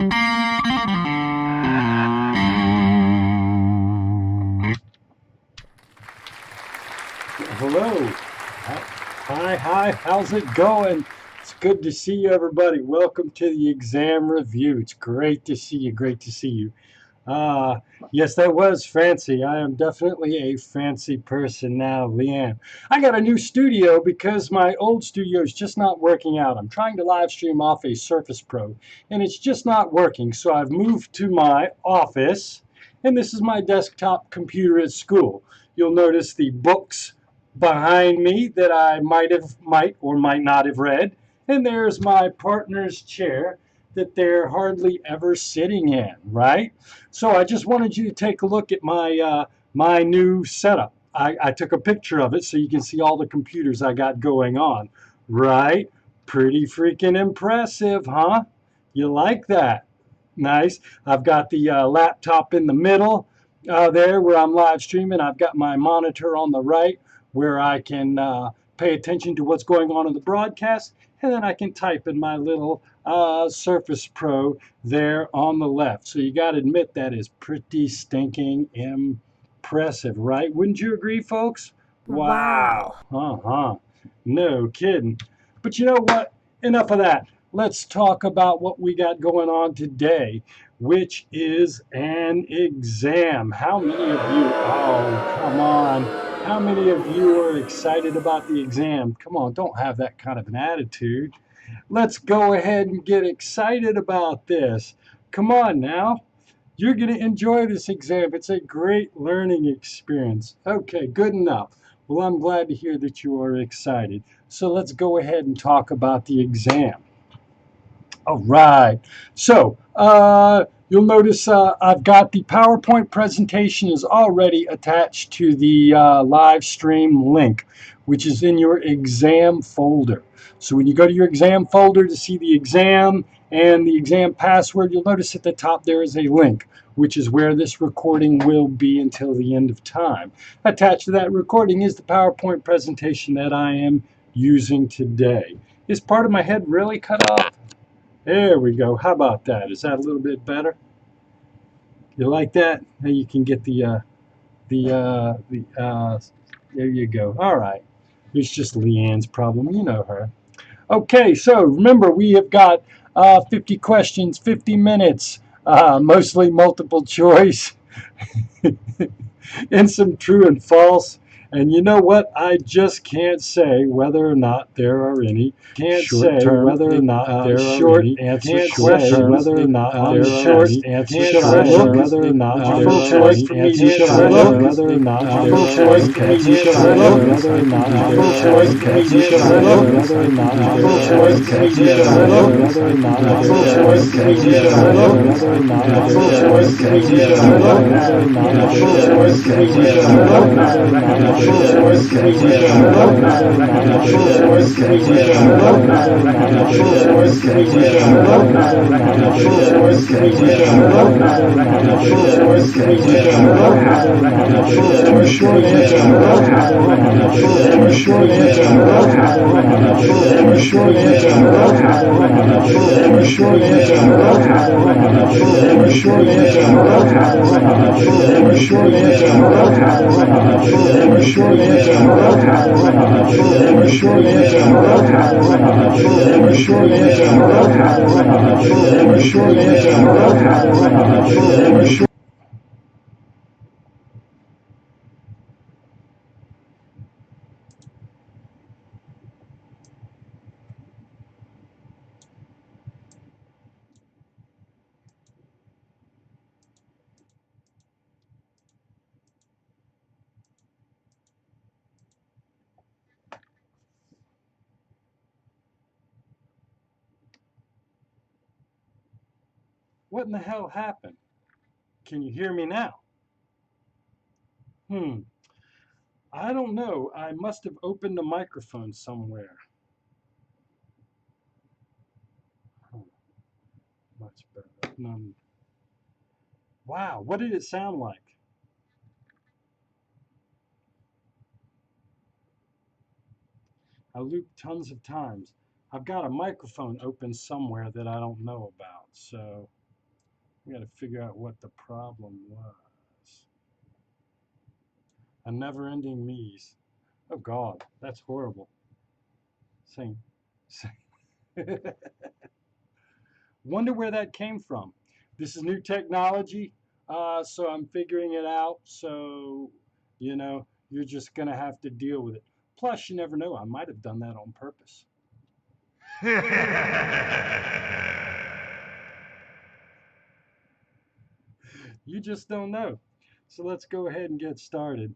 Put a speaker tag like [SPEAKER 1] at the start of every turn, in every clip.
[SPEAKER 1] Hello. Hi, how's it going? It's good to see you, everybody. Welcome to the exam review. It's great to see you, great to see you. Ah, yes, that was fancy. I am definitely a fancy person now, Leanne. I got a new studio because my old studio is just not working out. I'm trying to live stream off a Surface Pro, and it's just not working. So I've moved to my office, and this is my desktop computer at school. You'll notice the books behind me that I might or might not have read, and there's my partner's chair that they're hardly ever sitting in, right? So I just wanted you to take a look at my new setup. I took a picture of it so you can see all the computers I got going on, right? Pretty freaking impressive, huh? You like that? Nice. I've got the laptop in the middle there where I'm live streaming. I've got my monitor on the right where I can pay attention to what's going on in the broadcast, and then I can type in my little Surface Pro there on the left. So you got to admit that is pretty stinking impressive, right? Wouldn't you agree, folks?
[SPEAKER 2] Wow.
[SPEAKER 1] Wow. Uh-huh. No kidding. But you know what? Enough of that. Let's talk about what we got going on today, which is an exam. How many of you, oh, come on. How many of you are excited about the exam? Come on, don't have that kind of an attitude. Let's go ahead and get excited about this. Come on now. You're going to enjoy this exam. It's a great learning experience. Okay, good enough. Well, I'm glad to hear that you are excited. So let's go ahead and talk about the exam. All right. So you'll notice I've got the PowerPoint presentation is already attached to the live stream link, which is in your exam folder. So when you go to your exam folder to see the exam and the exam password, you'll notice at the top there is a link, which is where this recording will be until the end of time. Attached to that recording is the PowerPoint presentation that I am using today. Is part of my head really cut off? There we go. How about that? Is that a little bit better? You like that? Now you can get there you go. All right. It's just Leanne's problem. You know her. Okay, so remember we have got 50 questions, 50 minutes, mostly multiple choice, and some true and false. And you know what? I just can't say whether or not there are any short whether or not there are any answer questions. Whether or not there are short answer whether or not there are any answer whether or not there are any answer whether or not there are any answer whether or not there are any answer whether or not there are any answer whether or not there are any answer whether or not there are any What in the hell happened? Can you hear me now? Hmm. I don't know. I must have opened a microphone somewhere. Oh, much better. Wow, what did it sound like? I looped tons of times. I've got a microphone open somewhere that I don't know about. So We got to figure out what the problem was. A never-ending maze. Oh God, that's horrible. Same. Wonder where that came from. This is new technology, so I'm figuring it out. So, you're just going to have to deal with it. Plus, you never know. I might have done that on purpose. You just don't know. So let's go ahead and get started.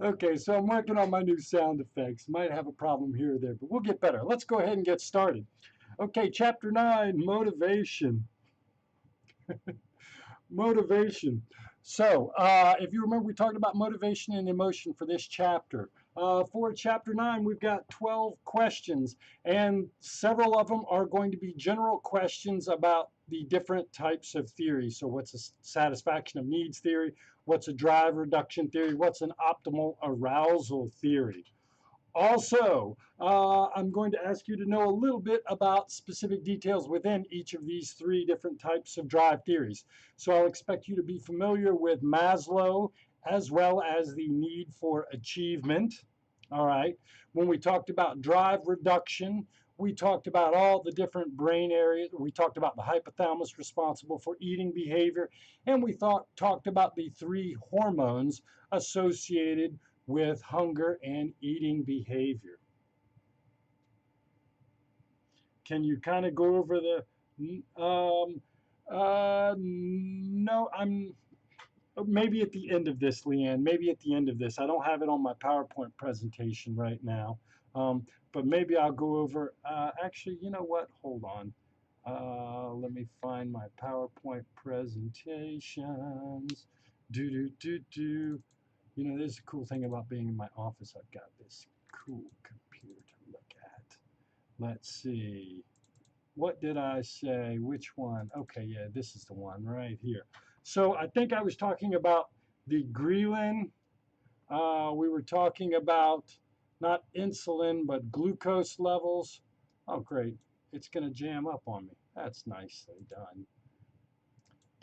[SPEAKER 1] Okay, so I'm working on my new sound effects. Might have a problem here or there, but we'll get better. Let's go ahead and get started. Okay, chapter 9, motivation. Motivation. So, if you remember, we talked about motivation and emotion for this chapter. For chapter 9, we've got 12 questions, and several of them are going to be general questions about the different types of theory. So, what's a satisfaction of needs theory? What's a drive reduction theory? What's an optimal arousal theory? Also, I'm going to ask you to know a little bit about specific details within each of these three different types of drive theories. So I'll expect you to be familiar with Maslow as well as the need for achievement. All right. When we talked about drive reduction, we talked about all the different brain areas. We talked about the hypothalamus responsible for eating behavior, and we talked about the three hormones associated with hunger and eating behavior. Can you kind of go over the? No, I'm maybe at the end of this, Leanne. Maybe at the end of this. I don't have it on my PowerPoint presentation right now, but maybe I'll go over. Actually, you know what? Hold on. Let me find my PowerPoint presentations. Do do do do. There's a cool thing about being in my office. I've got this cool computer to look at. Let's see. What did I say? Which one? Okay, yeah, this is the one right here. So I think I was talking about the ghrelin. We were talking about not insulin, but glucose levels. Oh, great. It's going to jam up on me. That's nicely done.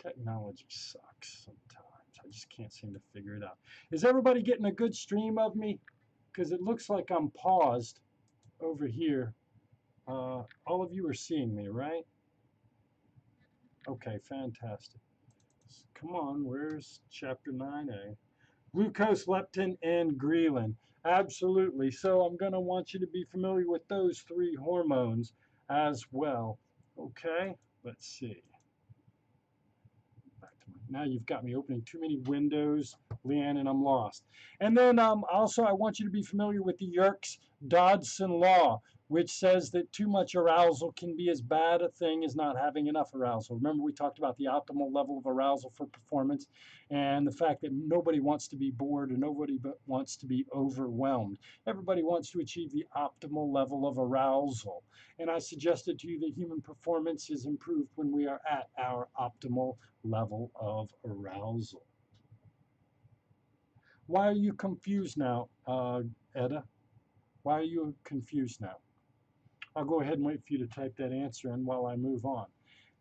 [SPEAKER 1] Technology sucks sometimes. I just can't seem to figure it out. Is everybody getting a good stream of me? Because it looks like I'm paused over here. All of you are seeing me, right? Okay, fantastic. Come on, where's chapter 9a? Glucose, leptin, and ghrelin. Absolutely. So I'm going to want you to be familiar with those three hormones as well. Okay, let's see. Now you've got me opening too many windows, Leanne, and I'm lost. And then also I want you to be familiar with the Yerkes-Dodson law, which says that too much arousal can be as bad a thing as not having enough arousal. Remember we talked about the optimal level of arousal for performance and the fact that nobody wants to be bored or nobody wants to be overwhelmed. Everybody wants to achieve the optimal level of arousal. And I suggested to you that human performance is improved when we are at our optimal level of arousal. Why are you confused now, Etta? Why are you confused now? I'll go ahead and wait for you to type that answer in while I move on.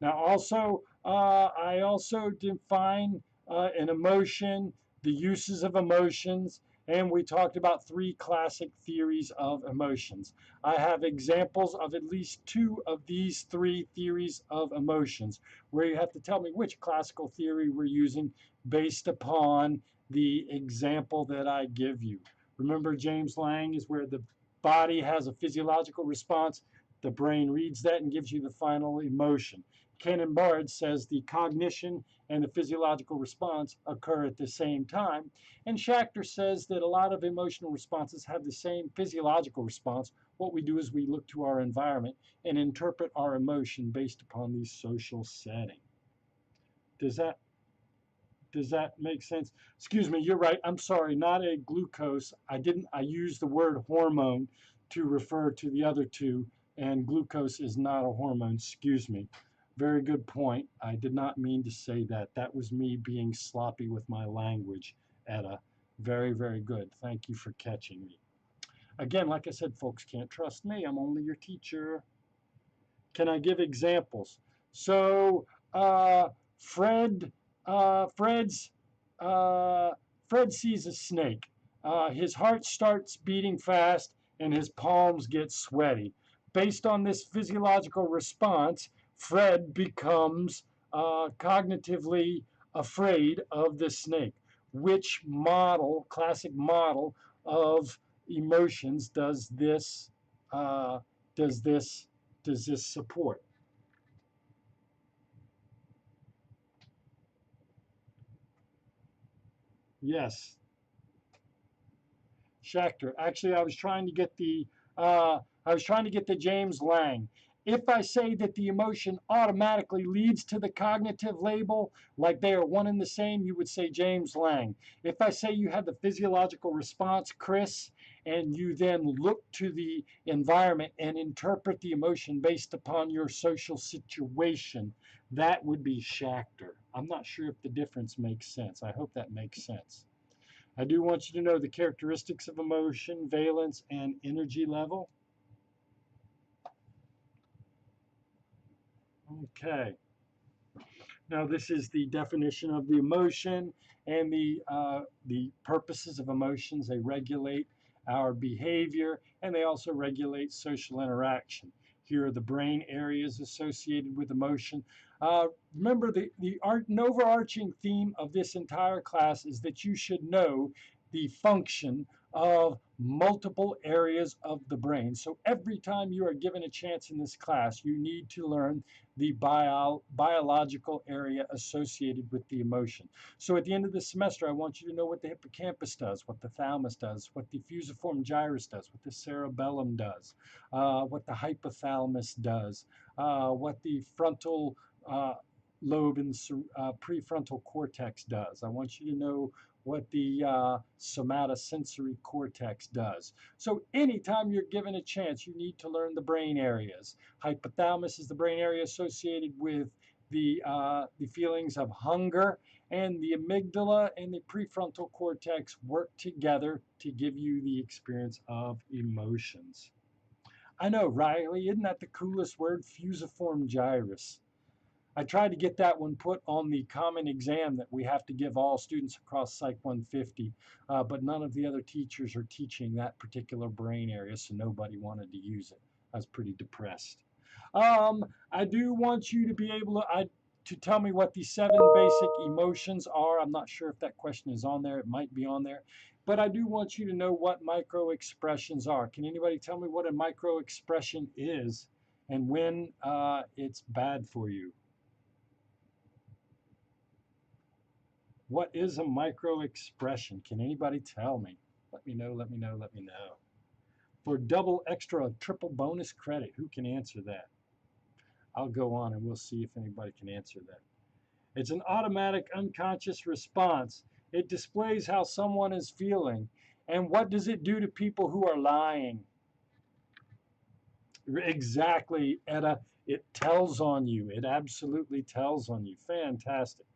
[SPEAKER 1] Now, also, I also define an emotion, the uses of emotions, and we talked about three classic theories of emotions. I have examples of at least two of these three theories of emotions, where you have to tell me which classical theory we're using based upon the example that I give you. Remember, James Lang is where the body has a physiological response. The brain reads that and gives you the final emotion. Cannon-Bard says the cognition and the physiological response occur at the same time. And Schachter says that a lot of emotional responses have the same physiological response. What we do is we look to our environment and interpret our emotion based upon the social setting. Does that make sense? Excuse me, you're right. I'm sorry, not a glucose. I used the word hormone to refer to the other two, and glucose is not a hormone. Excuse me. Very good point. I did not mean to say that. That was me being sloppy with my language, Etta. Very, very good. Thank you for catching me. Again, like I said, folks can't trust me. I'm only your teacher. Can I give examples? So Fred, Fred's Fred sees a snake. His heart starts beating fast and his palms get sweaty. Based on this physiological response, Fred becomes cognitively afraid of the snake. Which model, classic model of emotions, uh, does this does this support? Yes, Schechter. Actually, I was trying to get the James Lang. If I say that the emotion automatically leads to the cognitive label, like they are one and the same, you would say James Lang. If I say you have the physiological response, Chris, and you then look to the environment and interpret the emotion based upon your social situation, that would be Schechter. I'm not sure if the difference makes sense. I hope that makes sense. I do want you to know the characteristics of emotion, valence, and energy level. Okay. Now, this is the definition of the emotion and the purposes of emotions. They regulate our behavior and they also regulate social interaction. Here are the brain areas associated with emotion. Remember, an overarching theme of this entire class is that you should know the function of multiple areas of the brain. So every time you are given a chance in this class, you need to learn the biological area associated with the emotion. So at the end of the semester, I want you to know what the hippocampus does, what the thalamus does, what the fusiform gyrus does, what the cerebellum does, what the hypothalamus does, what the frontal lobe and prefrontal cortex does. I want you to know what the somatosensory cortex does. So anytime you're given a chance, you need to learn the brain areas. Hypothalamus is the brain area associated with the feelings of hunger, and the amygdala and the prefrontal cortex work together to give you the experience of emotions. I know, Riley, isn't that the coolest word? Fusiform gyrus. I tried to get that one put on the common exam that we have to give all students across Psych 150, but none of the other teachers are teaching that particular brain area, so nobody wanted to use it. I was pretty depressed. I do want you to be able to tell me what the 7 basic emotions are. I'm not sure if that question is on there. It might be on there. But I do want you to know what micro expressions are. Can anybody tell me what a micro expression is and when it's bad for you? What is a micro expression? Can anybody tell me? Let me know, let me know, let me know. For double extra triple bonus credit, who can answer that? I'll go on and we'll see if anybody can answer that. It's an automatic unconscious response. It displays how someone is feeling. And what does it do to people who are lying? Exactly, Etta. It tells on you. It absolutely tells on you. Fantastic.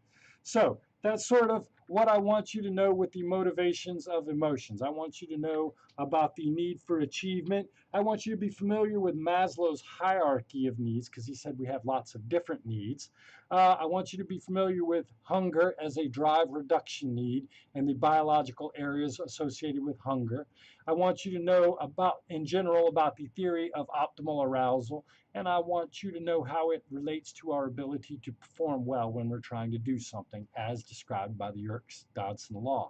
[SPEAKER 1] So that's sort of what I want you to know with the motivations of emotions. I want you to know about the need for achievement. I want you to be familiar with Maslow's hierarchy of needs because he said we have lots of different needs. I want you to be familiar with hunger as a drive reduction need and the biological areas associated with hunger. I want you to know about, in general, about the theory of optimal arousal, and I want you to know how it relates to our ability to perform well when we're trying to do something, as described by the Yerkes-Dodson law.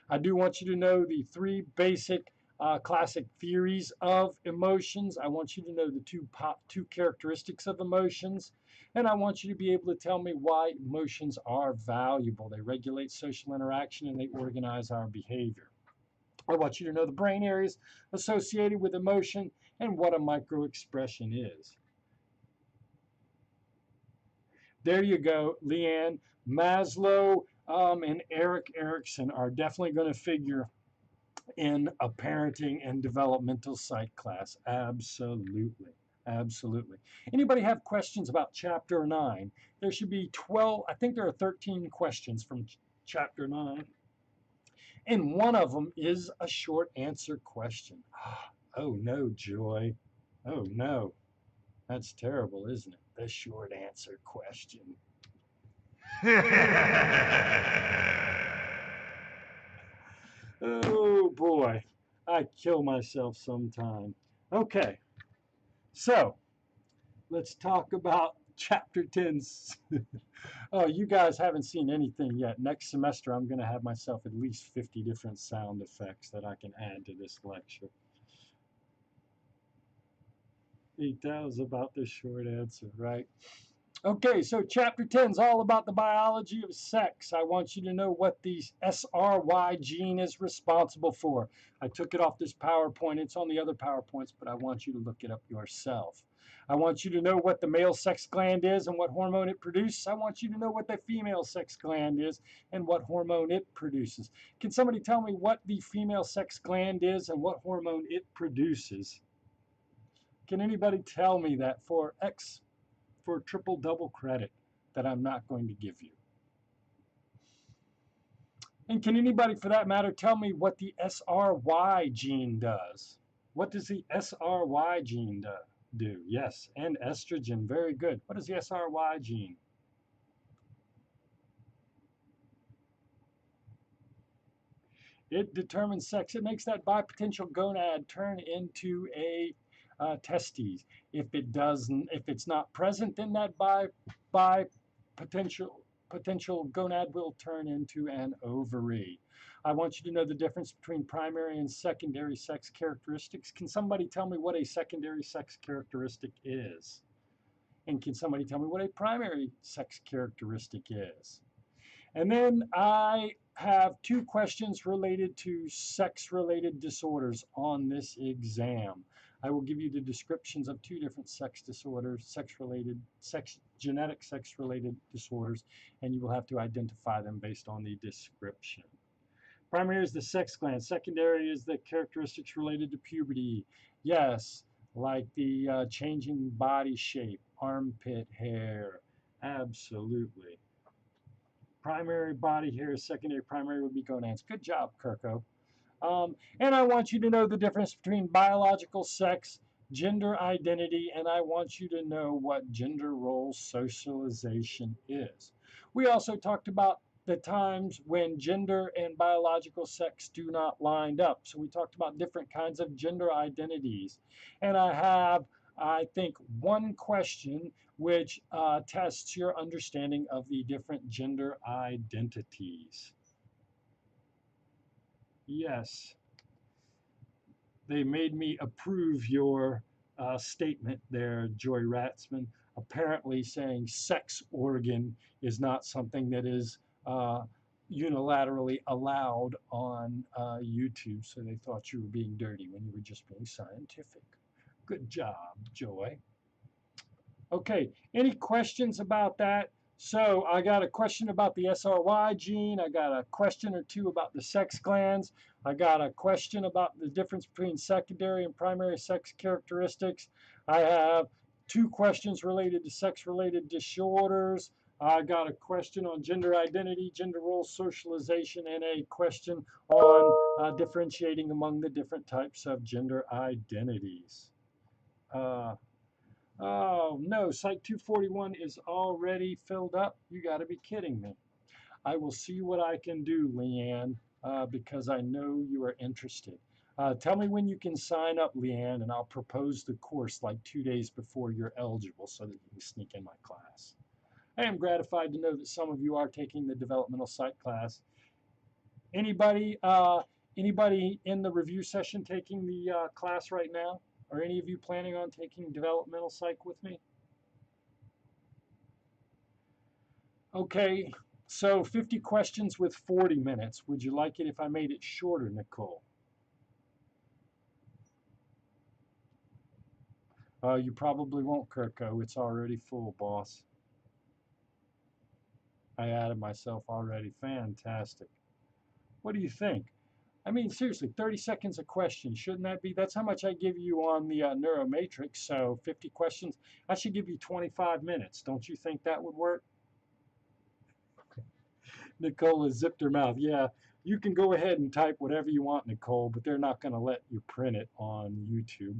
[SPEAKER 1] I do want you to know the 3 basic classic theories of emotions. I want you to know the two characteristics of emotions, and I want you to be able to tell me why emotions are valuable. They regulate social interaction and they organize our behavior. I want you to know the brain areas associated with emotion and what a microexpression is. There you go, Leanne. Maslow and Erik Erikson are definitely going to figure in a parenting and developmental psych class. Absolutely. Absolutely. Anybody have questions about chapter 9? There should be 12, I think there are 13 questions from chapter 9. And one of them is a short answer question. Oh no, Joy. Oh no. That's terrible, isn't it? The short answer question. Oh boy, I kill myself sometime. Okay, so let's talk about chapter 10. Oh, you guys haven't seen anything yet. Next semester, I'm going to have myself at least 50 different sound effects that I can add to this lecture. That was about the short answer, right? Okay, so chapter 10 is all about the biology of sex. I want you to know what the SRY gene is responsible for. I took it off this PowerPoint. It's on the other PowerPoints, but I want you to look it up yourself. I want you to know what the male sex gland is and what hormone it produces. I want you to know what the female sex gland is and what hormone it produces. Can somebody tell me what the female sex gland is and what hormone it produces? Can anybody tell me that for triple double credit that I'm not going to give you? And can anybody, for that matter, tell me what the SRY gene does? What does the SRY gene do? Yes, and estrogen. Very good. What is the SRY gene? It determines sex. It makes that bipotential gonad turn into a testes. If it's not present in that potential gonad, will turn into an ovary. I want you to know the difference between primary and secondary sex characteristics. Can somebody tell me what a secondary sex characteristic is? And can somebody tell me what a primary sex characteristic is? And then I have two questions related to sex-related disorders on this exam. I will give you the descriptions of two different sex disorders, genetic sex-related disorders, and you will have to identify them based on the description. Primary is the sex gland. Secondary is the characteristics related to puberty. Yes, like the changing body shape, armpit hair. Absolutely. Primary body hair, secondary primary would be gonads. Good job, Kirko. And I want you to know the difference between biological sex, gender identity, and I want you to know what gender role socialization is. We also talked about the times when gender and biological sex do not line up. So we talked about different kinds of gender identities. And I have, I think, one question which tests your understanding of the different gender identities. Yes. They made me approve your statement there, Joy Ratzman, apparently saying sex organ is not something that is unilaterally allowed on YouTube. So they thought you were being dirty when you were just being scientific. Good job, Joy. Okay, any questions about that? So I got a question about the SRY gene. I got a question or two about the sex glands. I got a question about the difference between secondary and primary sex characteristics. I have two questions related to sex-related disorders. I got a question on gender identity, gender role socialization, and a question on differentiating among the different types of gender identities. Uh, Oh, no, Site 241 is already filled up. You got to be kidding me. I will see what I can do, Leanne, because I know you are interested. Tell me when you can sign up, Leanne, and I'll propose the course like 2 days before you're eligible so that you can sneak in my class. I am gratified to know that some of you are taking the developmental psych class. Anybody, anybody in the review session taking the class right now? Are any of you planning on taking developmental psych with me? Okay, so 50 questions with 40 minutes. Would you like it if I made it shorter, Nicole? You probably won't, Kirko. It's already full, boss. I added myself already. Fantastic. What do you think? I mean, seriously, 30 seconds a question. Shouldn't that be? That's how much I give you on the neuromatrix. So 50 questions. I should give you 25 minutes. Don't you think that would work? Nicole has zipped her mouth. Yeah, you can go ahead and type whatever you want, Nicole, but they're not going to let you print it on YouTube.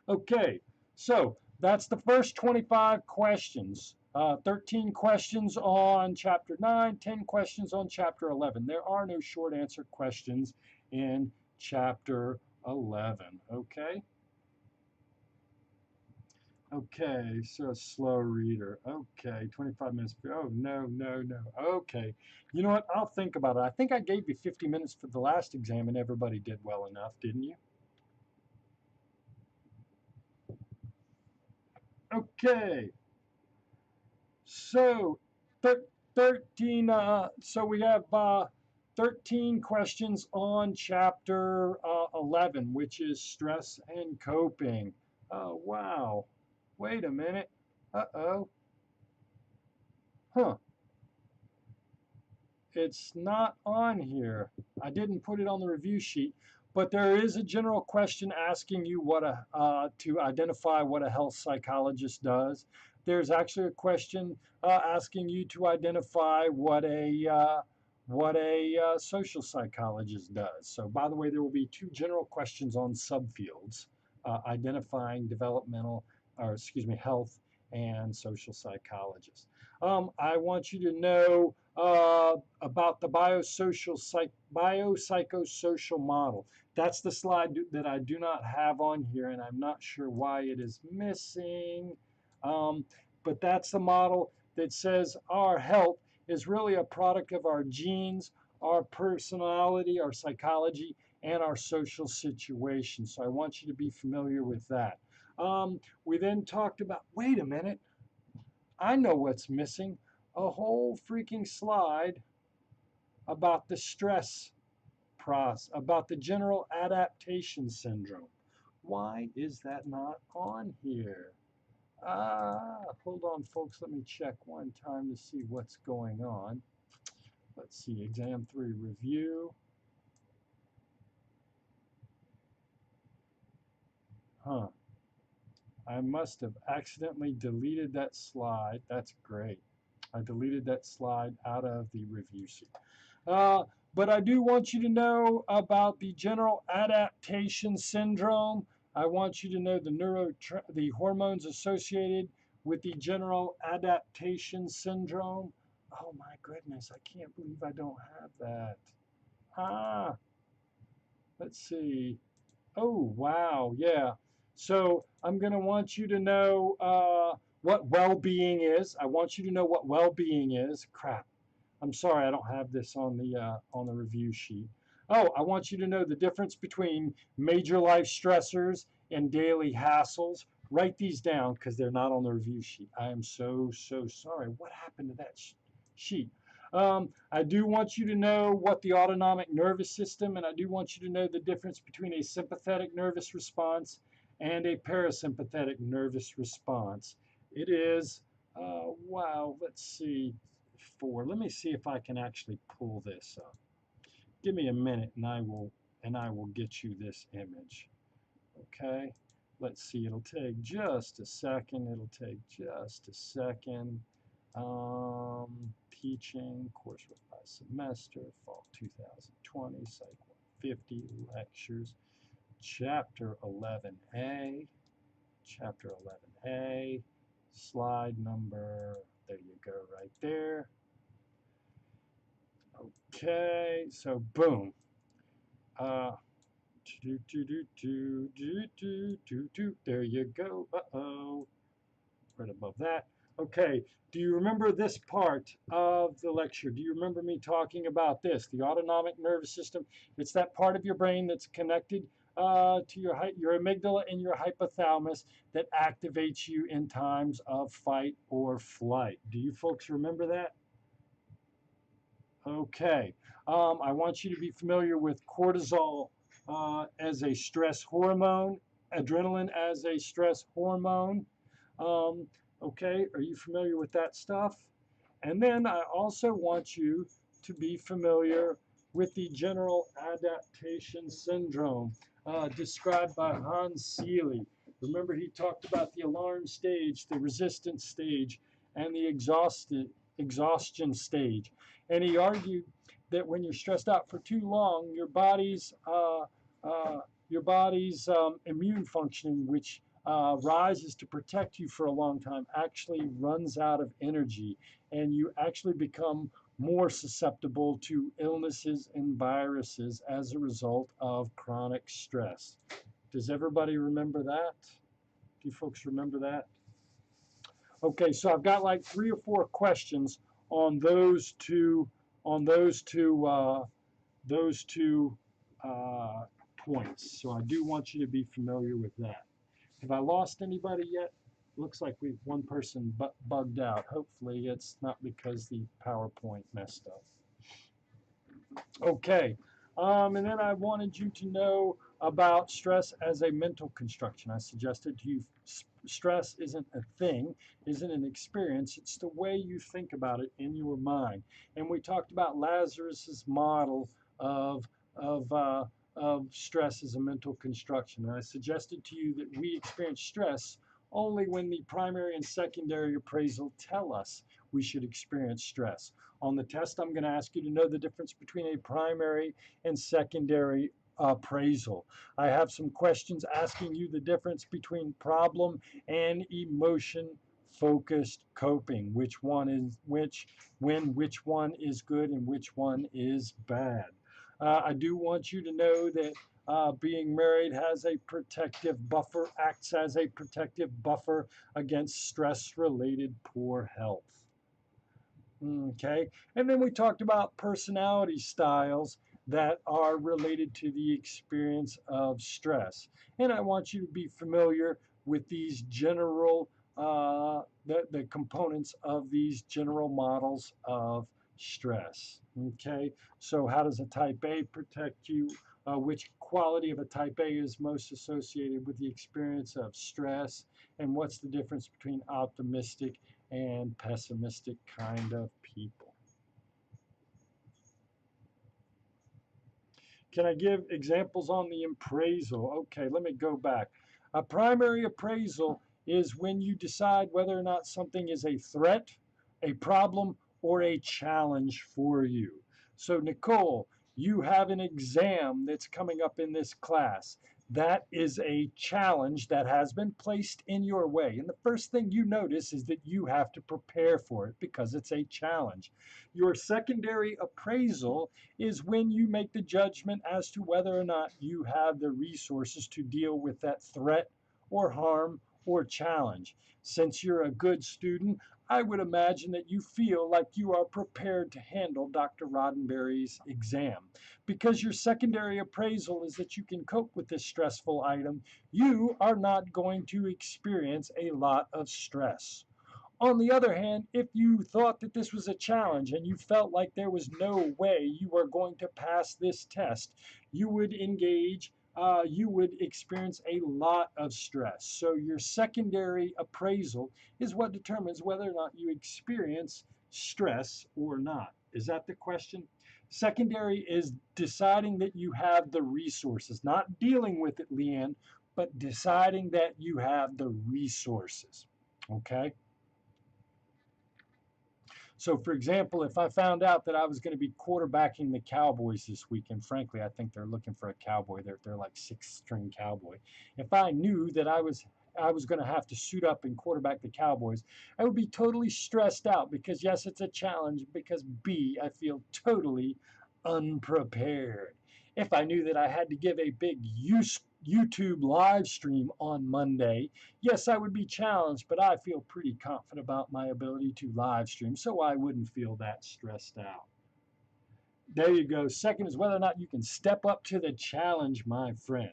[SPEAKER 1] Okay, So that's the first 25 questions. 13 questions on chapter 9, 10 questions on chapter 11. There are no short answer questions in chapter 11. Okay? Okay, so a slow reader. Okay, 25 minutes. Oh, no, no, no. Okay. You know what? I'll think about it. I think I gave you 50 minutes for the last exam and everybody did well enough, didn't you? Okay. So, 13, so we have 13 questions on chapter 11, which is stress and coping. Oh, wow. Wait a minute. Uh-oh. Huh. It's not on here. I didn't put it on the review sheet, but there is a general question asking you what to identify what a health psychologist does. There's actually a question asking you to identify what a social psychologist does. So, by the way, there will be two general questions on subfields, identifying developmental, or excuse me, health and social psychologists. I want you to know about the biopsychosocial model. That's the slide that I do not have on here, and I'm not sure why it is missing. Um, but that's the model that says our health is really a product of our genes, our personality, our psychology, and our social situation. So I want you to be familiar with that. We then talked about, wait a minute, I know what's missing, a whole freaking slide about the stress process, about the general adaptation syndrome. Why is that not on here? Hold on, folks. Let me check one time to see what's going on. Let's see, exam 3 review. Huh. I must have accidentally deleted that slide. That's great. I deleted that slide out of the review sheet. Uh, but I do want you to know about the general adaptation syndrome. I want you to know the hormones associated with the general adaptation syndrome. Oh my goodness, I can't believe I don't have that. Ah, let's see. Oh, wow. Yeah. So I'm going to want you to know what well being is. I want you to know what well being is. Crap. I'm sorry I don't have this on the review sheet. Oh, I want you to know the difference between major life stressors and daily hassles. Write these down because they're not on the review sheet. I am so, so sorry. What happened to that sheet? I do want you to know what the autonomic nervous system, and I do want you to know the difference between a sympathetic nervous response and a parasympathetic nervous response. It is, wow, let's see, 4. Let me see if I can actually pull this up. Give me a minute and I will get you this image. Okay? Let's see, it'll take just a second. It'll take just a second. Teaching, coursework by semester, fall 2020, Psych 150, lectures, Chapter 11A, Chapter 11A, slide number, there you go, right there. Okay, so boom. Uh, there you go. Uh-oh. Right above that. Okay, do you remember this part of the lecture? Do you remember me talking about this, the autonomic nervous system? It's that part of your brain that's connected to your amygdala and your hypothalamus that activates you in times of fight or flight. Do you folks remember that? Okay. I want you to be familiar with cortisol as a stress hormone, adrenaline as a stress hormone. Okay, are you familiar with that stuff? And then I also want you to be familiar with the general adaptation syndrome described by Hans Seeley. Remember, he talked about the alarm stage, the resistance stage, and the exhaustion stage. And he argued that when you're stressed out for too long, your body's immune functioning, which rises to protect you for a long time actually runs out of energy, and you actually become more susceptible to illnesses and viruses as a result of chronic stress. Does everybody remember that? Do you folks remember that? Okay, so I've got like 3 or 4 questions on those two uh, points. So I do want you to be familiar with that. Have I lost anybody yet? Looks like we've one person bugged out. Hopefully it's not because the PowerPoint messed up. Okay. And then I wanted you to know about stress as a mental construction. I suggested to you stress isn't a thing, isn't an experience. It's the way you think about it in your mind. And we talked about Lazarus's model of of uh, of stress as a mental construction. And I suggested to you that we experience stress only when the primary and secondary appraisal tell us we should experience stress. On the test, I'm going to ask you to know the difference between a primary and secondary appraisal. I have some questions asking you the difference between problem and emotion focused coping. Which one is which one is good and which one is bad. I do want you to know that being married has a protective buffer, acts as a protective buffer against stress related poor health. Okay, and then we talked about personality styles that are related to the experience of stress. And I want you to be familiar with these general, the components of these general models of stress. Okay, so how does a type A protect you? Which quality of a type A is most associated with the experience of stress? And what's the difference between optimistic and pessimistic kind of people? Can I give examples on the appraisal? Okay, let me go back. A primary appraisal is when you decide whether or not something is a threat, a problem, or a challenge for you. So, Nicole, you have an exam that's coming up in this class. That is a challenge that has been placed in your way. And the first thing you notice is that you have to prepare for it because it's a challenge. Your secondary appraisal is when you make the judgment as to whether or not you have the resources to deal with that threat or harm or challenge. Since you're a good student, I would imagine that you feel like you are prepared to handle Dr. Roddenberry's exam. Because your secondary appraisal is that you can cope with this stressful item, you are not going to experience a lot of stress. On the other hand, if you thought that this was a challenge and you felt like there was no way you were going to pass this test, you would you would experience a lot of stress. So your secondary appraisal is what determines whether or not you experience stress or not. Is that the question? Secondary is deciding that you have the resources, not dealing with it, Leanne, but deciding that you have the resources. Okay? So, for example, if I found out that I was going to be quarterbacking the Cowboys this week, and frankly, I think they're looking for a cowboy. They're like six-string cowboy. If I knew that I was going to have to suit up and quarterback the Cowboys, I would be totally stressed out because yes, it's a challenge. Because B, I feel totally unprepared. If I knew that I had to give a big YouTube live stream on Monday, yes, I would be challenged, but I feel pretty confident about my ability to live stream, so I wouldn't feel that stressed out. There you go. Second is whether or not you can step up to the challenge, my friend.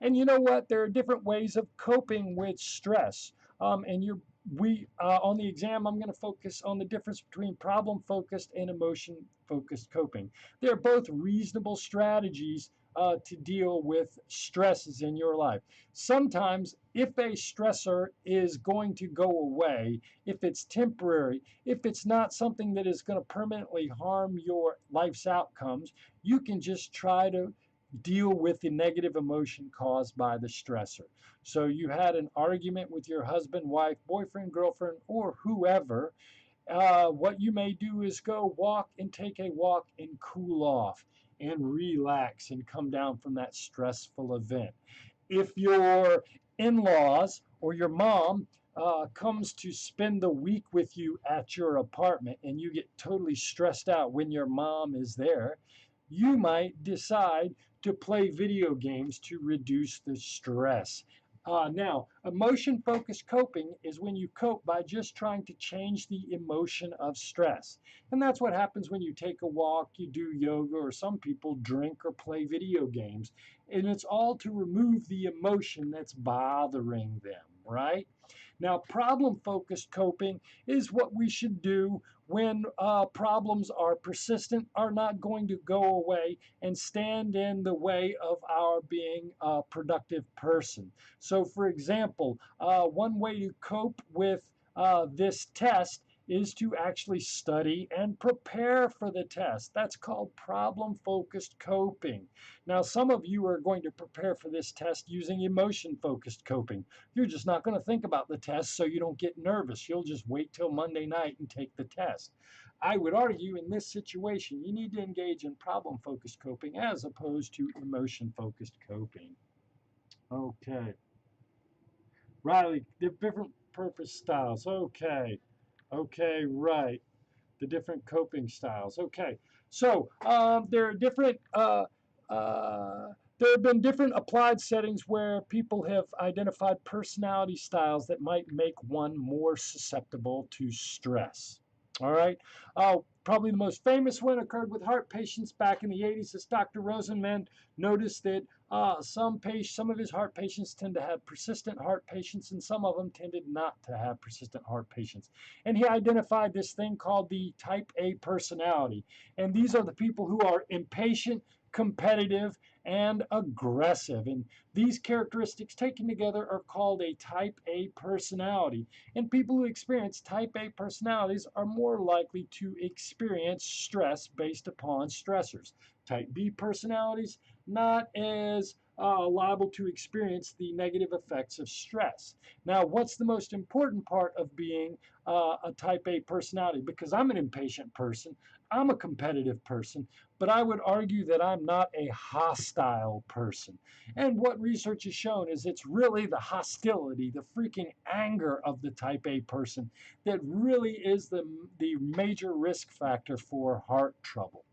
[SPEAKER 1] And you know what? There are different ways of coping with stress. And you're we On the exam, I'm going to focus on the difference between problem focused and emotion focused coping. They're both reasonable strategies to deal with stresses in your life. Sometimes, if a stressor is going to go away, if it's temporary, if it's not something that is going to permanently harm your life's outcomes, you can just try to deal with the negative emotion caused by the stressor. So you had an argument with your husband, wife, boyfriend, girlfriend, or whoever. What you may do is go walk and take a walk and cool off and relax and come down from that stressful event. If you're in-laws or your mom comes to spend the week with you at your apartment and you get totally stressed out when your mom is there, you might decide to play video games to reduce the stress. Now, emotion focused coping is when you cope by just trying to change the emotion of stress. And that's what happens when you take a walk, you do yoga, or some people drink or play video games. And it's all to remove the emotion that's bothering them, right? Now, problem focused coping is what we should do when problems are persistent, are not going to go away, and stand in the way of our being a productive person. So, for example, one way to cope with this test is to actually study and prepare for the test. That's called problem focused coping. Now, some of you are going to prepare for this test using emotion focused coping. You're just not going to think about the test so you don't get nervous. You'll just wait till Monday night and take the test. I would argue in this situation, you need to engage in problem focused coping as opposed to emotion focused coping. Okay. Riley, the different purpose styles. Okay. Okay, right. The different coping styles. Okay. So there are different. There have been different applied settings where people have identified personality styles that might make one more susceptible to stress. All right. Probably the most famous one occurred with heart patients back in the 80s. As Dr. Rosenman noticed that some of his heart patients tend to have persistent heart patients, and some of them tended not to have persistent heart patients. And he identified this thing called the type A personality. And these are the people who are impatient, competitive, and aggressive. And these characteristics taken together are called a type A personality. And people who experience type A personalities are more likely to experience stress based upon stressors. Type B personalities, not as liable to experience the negative effects of stress. Now, what's the most important part of being a type A personality? Because I'm an impatient person, I'm a competitive person, but I would argue that I'm not a hostile person. And what research has shown is it's really the hostility, the freaking anger of the type A person that really is the major risk factor for heart trouble.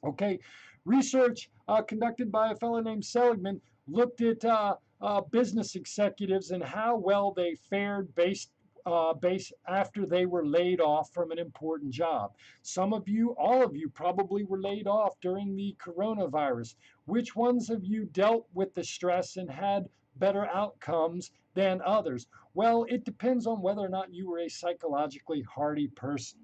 [SPEAKER 1] Okay, research conducted by a fellow named Seligman looked at business executives and how well they fared based after they were laid off from an important job. Some of you, all of you, probably were laid off during the coronavirus. Which ones of you dealt with the stress and had better outcomes than others? Well, it depends on whether or not you were a psychologically hardy person.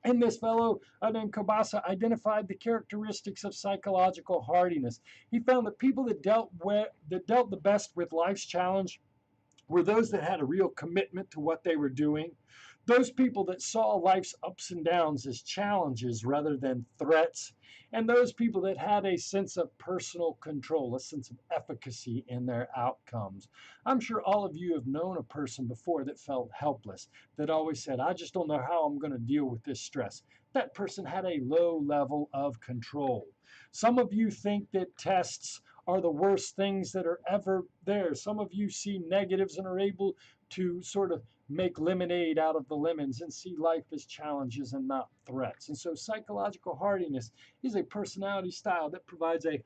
[SPEAKER 1] And this fellow named Kobasa identified the characteristics of psychological hardiness. He found that people that dealt the best with life's challenge were those that had a real commitment to what they were doing, those people that saw life's ups and downs as challenges rather than threats, and those people that had a sense of personal control, a sense of efficacy in their outcomes. I'm sure all of you have known a person before that felt helpless, that always said, I just don't know how I'm going to deal with this stress. That person had a low level of control. Some of you think that tests are the worst things that are ever there. Some of you see negatives and are able to sort of make lemonade out of the lemons and see life as challenges and not threats. And so psychological hardiness is a personality style that provides a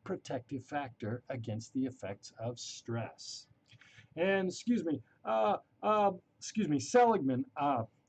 [SPEAKER 1] protective factor against the effects of stress. And Seligman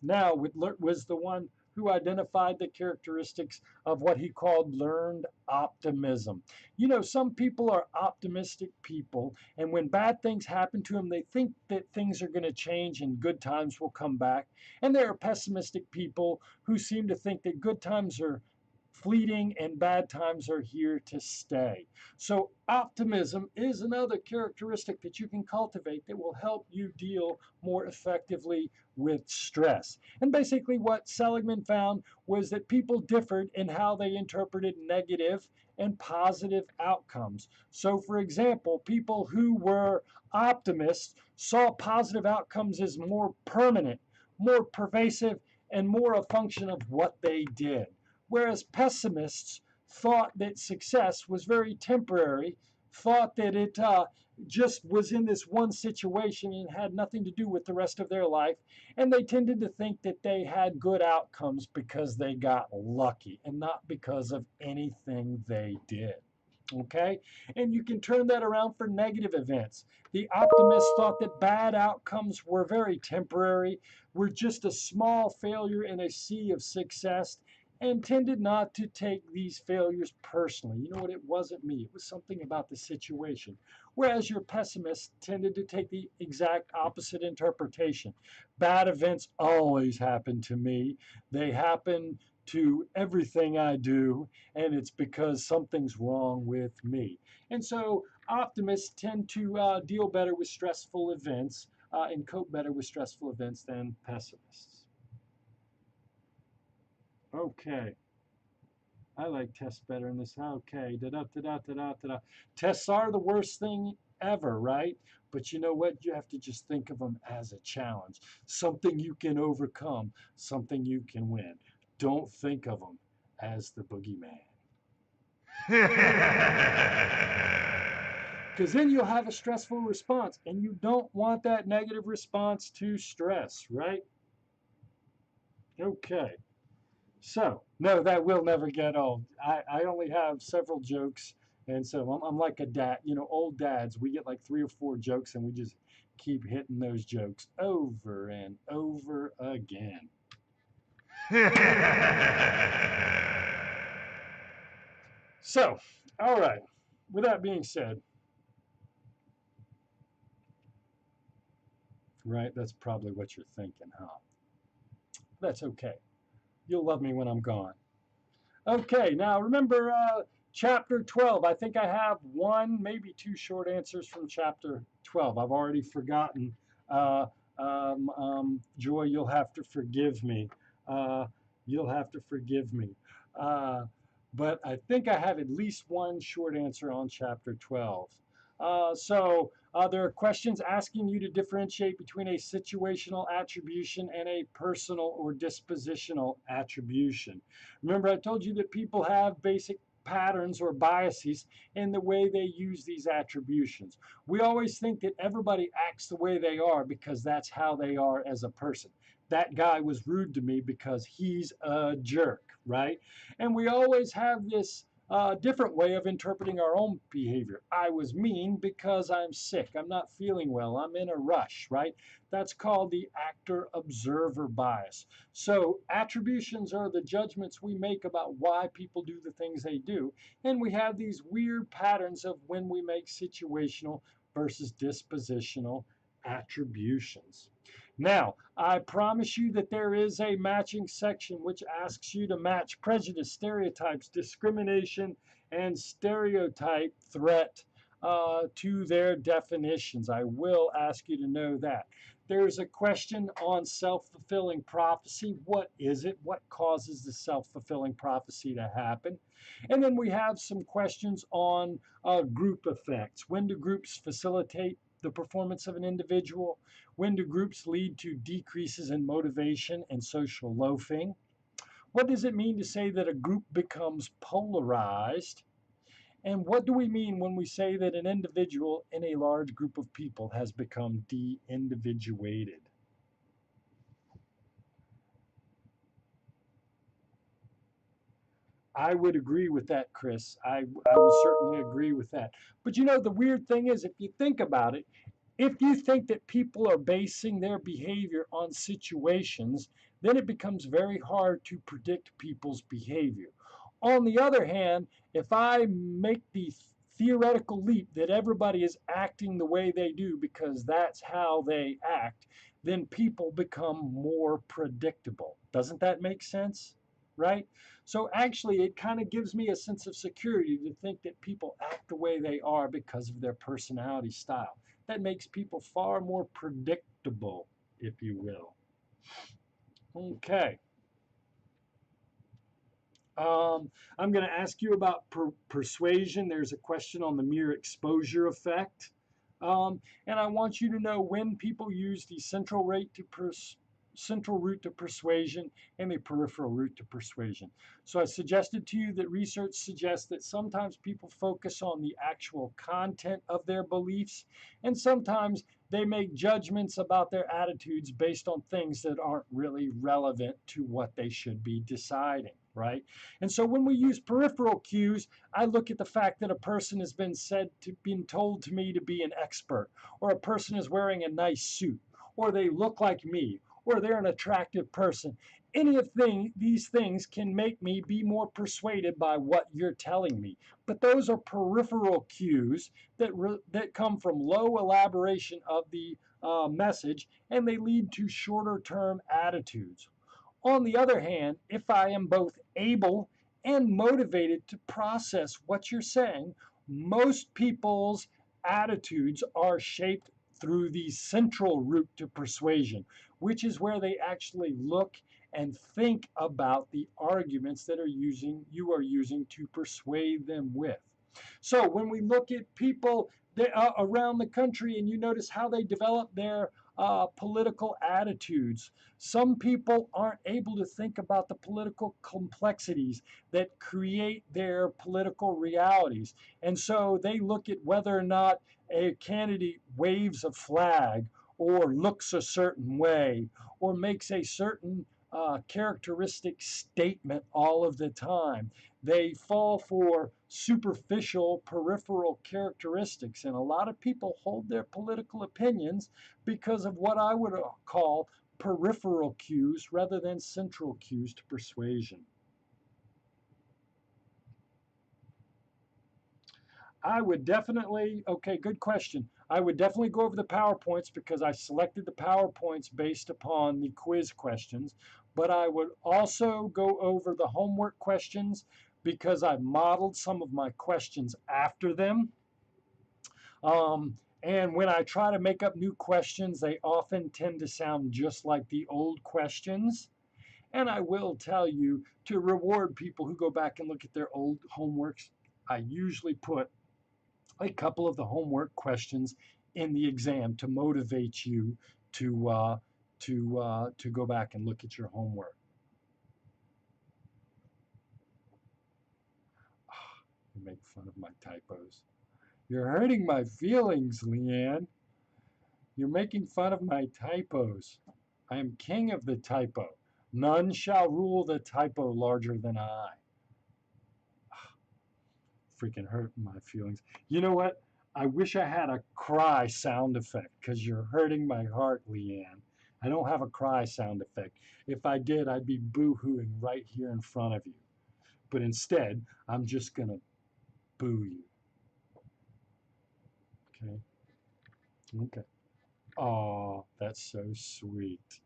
[SPEAKER 1] now was the one who identified the characteristics of what he called learned optimism. You know, some people are optimistic people, and when bad things happen to them, they think that things are going to change and good times will come back. And there are pessimistic people who seem to think that good times are fleeting and bad times are here to stay. So, optimism is another characteristic that you can cultivate that will help you deal more effectively with stress. And basically, what Seligman found was that people differed in how they interpreted negative and positive outcomes. So, for example, people who were optimists saw positive outcomes as more permanent, more pervasive, and more a function of what they did. Whereas pessimists thought that success was very temporary thought that it just was in this one situation and had nothing to do with the rest of their life. And they tended to think that they had good outcomes because they got lucky and not because of anything they did. Okay? And you can turn that around for negative events. The optimists thought that bad outcomes were very temporary, were just a small failure in a sea of success, and tended not to take these failures personally. You know what? It wasn't me, it was something about the situation. Whereas your pessimists tended to take the exact opposite interpretation. Bad events always happen to me, they happen to everything I do, and it's because something's wrong with me. And so optimists tend to deal better with stressful events and cope better with stressful events than pessimists. Okay. I like tests better in this. Okay, da da da da da da da. Tests are the worst thing ever, right? But you know what? You have to just think of them as a challenge, something you can overcome, something you can win. Don't think of them as the boogeyman. Because then you'll have a stressful response, and you don't want that negative response to stress, right? Okay. So, no, that will never get old. I only have several jokes, and so I'm like a dad. You know, old dads, we get like 3 or 4 jokes, and we just keep hitting those jokes over and over again. So, all right, with that being said, right, that's probably what you're thinking, huh? That's okay. You'll love me when I'm gone. Okay, now remember chapter 12. I think I have one, maybe 2 short answers from chapter 12. I've already forgotten. Uh, Joy, you'll have to forgive me. Uh, you'll have to forgive me. Uh, but I think I have at least one short answer on chapter 12. There are questions asking you to differentiate between a situational attribution and a personal or dispositional attribution. Remember, I told you that people have basic patterns or biases in the way they use these attributions. We always think that everybody acts the way they are because that's how they are as a person. That guy was rude to me because he's a jerk, right? And we always have this different way of interpreting our own behavior. I was mean because I'm sick. I'm not feeling well. I'm in a rush, right? That's called the actor observer bias. So, attributions are the judgments we make about why people do the things they do. And we have these weird patterns of when we make situational versus dispositional attributions. Now, I promise you that there is a matching section which asks you to match prejudice, stereotypes, discrimination, and stereotype threat to their definitions. I will ask you to know that. There's a question on self-fulfilling prophecy. What is it? What causes the self-fulfilling prophecy to happen? And then we have some questions on group effects. When do groups facilitate the performance of an individual? When do groups lead to decreases in motivation and social loafing? What does it mean to say that a group becomes polarized? And what do we mean when we say that an individual in a large group of people has become de-individuated? I would agree with that, Chris. I would certainly agree with that. But you know, the weird thing is, if you think about it, if you think that people are basing their behavior on situations, then it becomes very hard to predict people's behavior. On the other hand, if I make the theoretical leap that everybody is acting the way they do because that's how they act, then people become more predictable. Doesn't that make sense? Right? So actually, it kind of gives me a sense of security to think that people act the way they are because of their personality style. That makes people far more predictable, if you will. Okay. I'm going to ask you about persuasion. There's a question on the mere exposure effect. And I want you to know when people use the central rate to central route to persuasion and the peripheral route to persuasion. So I suggested to you that research suggests that sometimes people focus on the actual content of their beliefs, and sometimes they make judgments about their attitudes based on things that aren't really relevant to what they should be deciding, right? And so when we use peripheral cues, I look at the fact that a person has been told to me to be an expert, or a person is wearing a nice suit, or they look like me, or they're an attractive person. Any of these things can make me be more persuaded by what you're telling me. But those are peripheral cues that come from low elaboration of the message, and they lead to shorter term attitudes. On the other hand, if I am both able and motivated to process what you're saying, most people's attitudes are shaped through the central route to persuasion, which is where they actually look and think about the arguments that you are using to persuade them with. So when we look at people around the country and you notice how they develop their political attitudes, some people aren't able to think about the political complexities that create their political realities. And so they look at whether or not a candidate waves a flag or looks a certain way or makes a certain characteristic statement all of the time. They fall for superficial, peripheral characteristics. And a lot of people hold their political opinions because of what I would call peripheral cues rather than central cues to persuasion. I would definitely, okay, good question. I would definitely go over the PowerPoints because I selected the PowerPoints based upon the quiz questions, but I would also go over the homework questions because I modeled some of my questions after them. And when I try to make up new questions, they often tend to sound just like the old questions. And I will tell you, to reward people who go back and look at their old homeworks, I usually put a couple of the homework questions in the exam to motivate you to go back and look at your homework. You make fun of my typos. You're hurting my feelings, Leanne. You're making fun of my typos. I am king of the typo. None shall rule the typo larger than I. Freaking hurt my feelings. You know what? I wish I had a cry sound effect because you're hurting my heart, Leanne. I don't have a cry sound effect. If I did, I'd be boo-hooing right here in front of you. But instead, I'm just going to boo you. Okay? Okay. Oh, that's so sweet.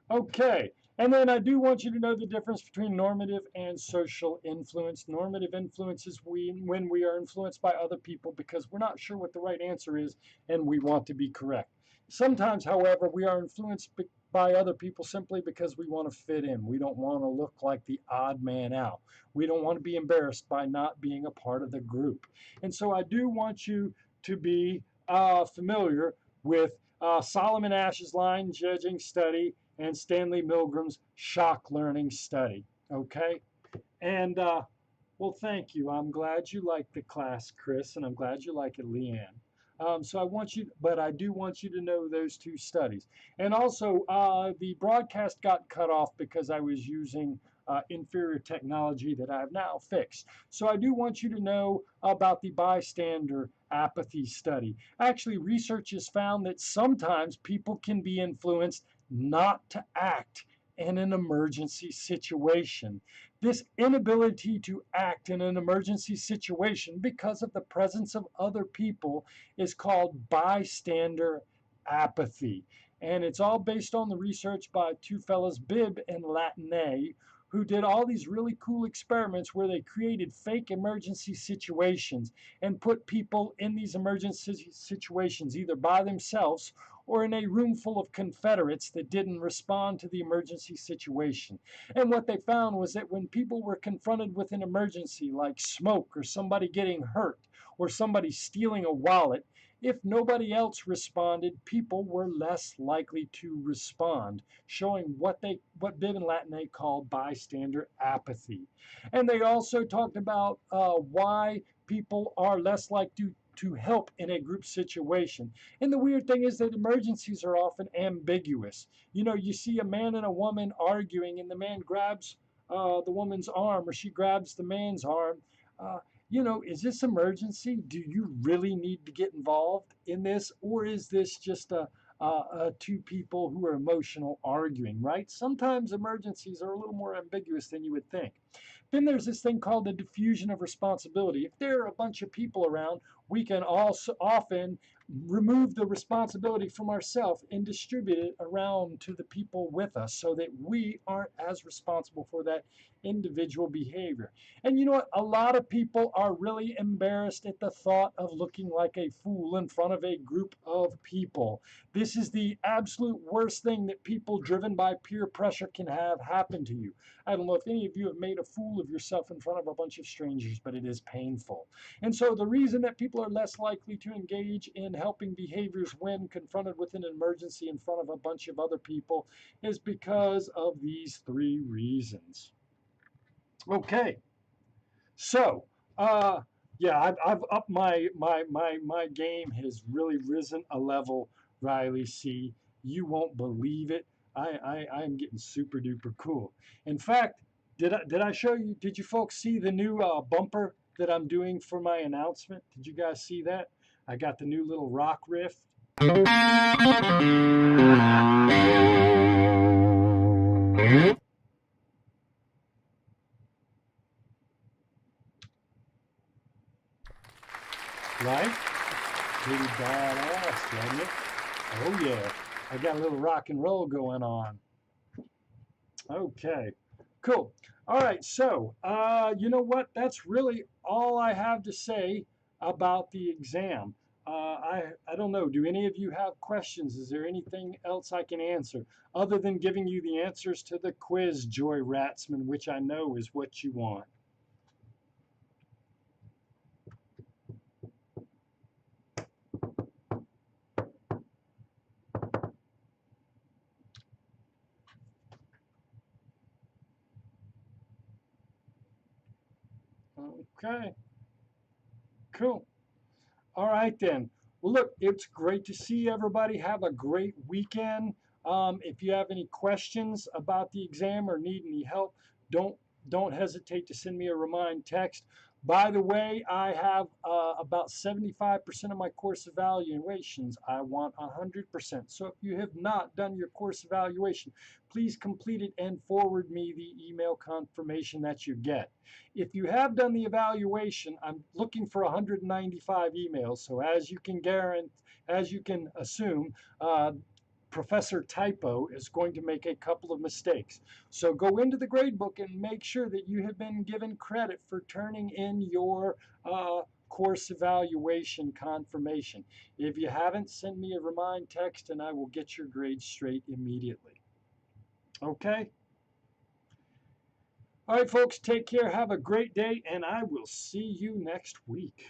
[SPEAKER 1] Okay, and then I do want you to know the difference between normative and social influence. Normative influence is when we are influenced by other people because we're not sure what the right answer is and we want to be correct. Sometimes, however, we are influenced by other people simply because we want to fit in. We don't want to look like the odd man out. We don't want to be embarrassed by not being a part of the group. And so I do want you to be familiar with Solomon Ash's line judging study and Stanley Milgram's shock learning study. Okay? And, well, thank you. I'm glad you like the class, Chris, and I'm glad you like it, Leanne. So I want you, but I do want you to know those two studies. And also, the broadcast got cut off because I was using inferior technology that I've now fixed. So I do want you to know about the bystander apathy study. Actually, research has found that sometimes people can be influenced not to act in an emergency situation. This inability to act in an emergency situation because of the presence of other people is called bystander apathy. And it's all based on the research by two fellows, Bibb and Latané, who did all these really cool experiments where they created fake emergency situations and put people in these emergency situations either by themselves or in a room full of Confederates that didn't respond to the emergency situation. And what they found was that when people were confronted with an emergency like smoke or somebody getting hurt or somebody stealing a wallet, If nobody else responded, people were less likely to respond, showing what Bibb and Latané called bystander apathy. And they also talked about why people are less likely to help in a group situation. And the weird thing is that emergencies are often ambiguous. You know, you see a man and a woman arguing, and the man grabs the woman's arm, or she grabs the man's arm. Uh, you know, is this emergency? Do you really need to get involved in this? Or is this just two people who are emotional arguing, right? Sometimes emergencies are a little more ambiguous than you would think. Then there's this thing called the diffusion of responsibility. If there are a bunch of people around, we can also often remove the responsibility from ourselves and distribute it around to the people with us so that we aren't as responsible for that individual behavior. And you know what? A lot of people are really embarrassed at the thought of looking like a fool in front of a group of people. This is the absolute worst thing that people driven by peer pressure can have happen to you. I don't know if any of you have made a fool of yourself in front of a bunch of strangers, but it is painful. And so the reason that people are less likely to engage in helping behaviors when confronted with an emergency in front of a bunch of other people is because of these three reasons. Okay, so yeah, I've upped my game has really risen a level, Riley C. You won't believe it. I'm getting super duper cool. In fact, did I show you? Did you folks see the new bumper that I'm doing for my announcement? Did you guys see that? I got the new little rock riff. Right? Pretty badass, wasn't it? Oh yeah, I got a little rock and roll going on. Okay, cool. All right, so you know what? That's really all I have to say about the exam. I don't know. Do any of you have questions? Is there anything else I can answer other than giving you the answers to the quiz, Joy Ratzman, which I know is what you want? Okay, cool. All right, then. Well, look, it's great to see everybody. Have a great weekend. If you have any questions about the exam or need any help, don't don't hesitate to send me a remind text. By the way, I have about 75% of my course evaluations. I want 100%. So if you have not done your course evaluation, please complete it and forward me the email confirmation that you get. If you have done the evaluation, I'm looking for 195 emails. So as you can assume, Professor Typo is going to make a couple of mistakes. So go into the gradebook and make sure that you have been given credit for turning in your course evaluation confirmation. If you haven't, send me a remind text and I will get your grade straight immediately. Okay? All right, folks, take care. Have a great day, and I will see you next week.